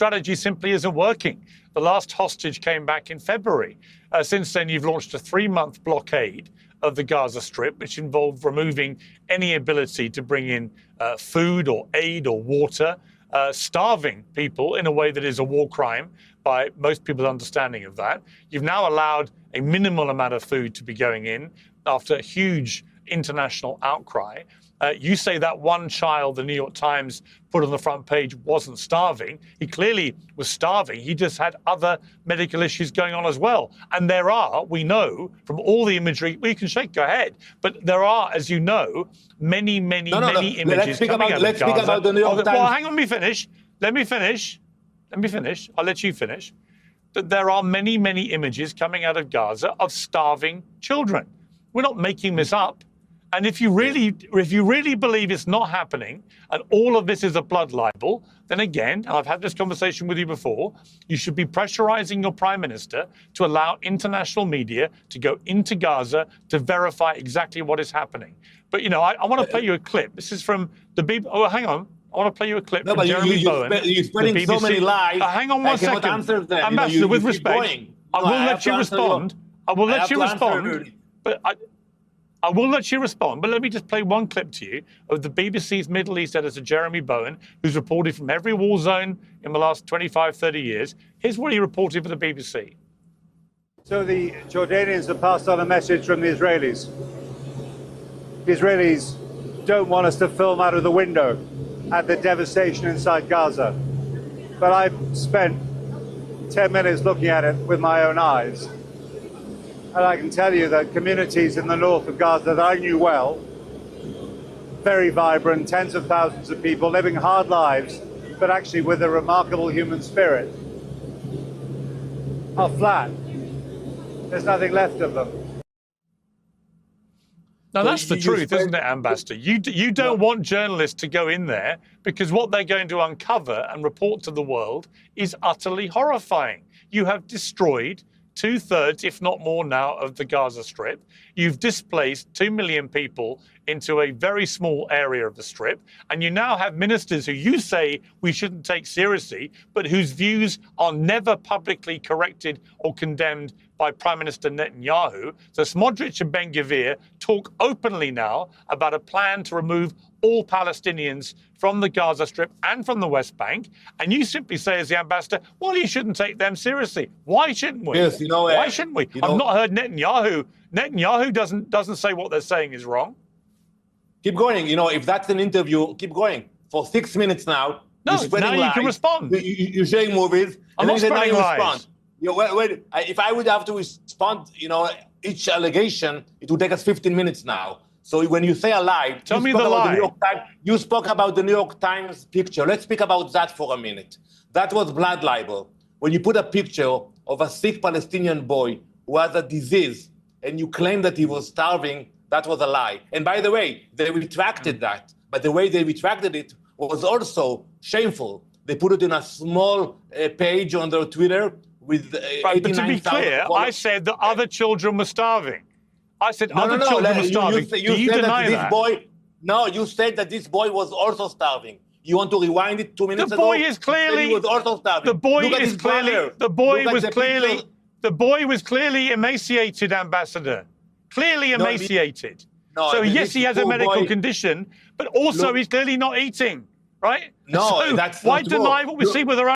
strategy simply isn't working. The last hostage came back in February. Since then, you've launched a 3-month blockade of the Gaza Strip, which involved removing any ability to bring in food or aid or water, starving people in a way that is a war crime by most people's understanding of that. You've now allowed a minimal amount of food to be going in after a huge international outcry. You say that one child the New York Times put on the front page wasn't starving. He clearly was starving. He just had other medical issues going on as well. And there are, we know from all the imagery, well, you can shake your head, but there are, as you know, many images coming out of Gaza. Let's speak about the New York Times. Well, hang on, let me finish. I'll let you finish. That there are many images coming out of Gaza of starving children. We're not making this up. And if you really believe it's not happening and all of this is a blood libel, then again, and I've had this conversation with you before, you should be pressurizing your prime minister to allow international media to go into Gaza to verify exactly what is happening. But, I want to play you a clip. This is from the BBC. Oh, hang on. I want to play you a clip from Jeremy Bowen. You're spreading so many lies. Hang on one second. Ambassador, with respect, I will let you respond. I will let you respond. But I will let you respond, but let me just play one clip to you of the BBC's Middle East editor, Jeremy Bowen, who's reported from every war zone in the last 25, 30 years. Here's what he reported for the BBC. So the Jordanians have passed on a message from the Israelis. The Israelis don't want us to film out of the window at the devastation inside Gaza. But I've spent 10 minutes looking at it with my own eyes. And I can tell you that communities in the north of Gaza that I knew well, very vibrant, tens of thousands of people living hard lives, but actually with a remarkable human spirit, are flat. There's nothing left of them. Now, that's the truth, isn't it, Ambassador? You don't want journalists to go in there because what they're going to uncover and report to the world is utterly horrifying. You have destroyed 2/3, if not more now, of the Gaza Strip. You've displaced 2 million people into a very small area of the Strip. And you now have ministers who you say we shouldn't take seriously, but whose views are never publicly corrected or condemned by Prime Minister Netanyahu. So Smotrich and Ben-Gvir talk openly now about a plan to remove all Palestinians from the Gaza Strip and from the West Bank. And you simply say, as the ambassador, well, you shouldn't take them seriously. Why shouldn't we? Yes, why shouldn't we? I've not heard Netanyahu. Netanyahu doesn't say what they're saying is wrong. Keep going. If that's an interview, keep going. For 6 minutes now. No, now you can respond. You're sharing movies. I'm not spreading lies. If I would have to respond, each allegation, it would take us 15 minutes now. So when you say a lie, tell me the lie. You spoke about the New York Times picture. Let's speak about that for a minute. That was blood libel. When you put a picture of a sick Palestinian boy who has a disease and you claim that he was starving, that was a lie. And by the way, they retracted that. But the way they retracted it was also shameful. They put it in a small page on their Twitter with 89,000 But to be clear, I said that other children were starving. I said other children were starving. Do you deny that? You said that this boy was also starving. You want to rewind it 2 minutes ago? The boy is clearly. He was also starving. The boy is clearly. The boy was clearly emaciated, Ambassador. Clearly emaciated. So yes, he has a medical condition, but also he's clearly not eating, right? No, so that's why deny what we see with our own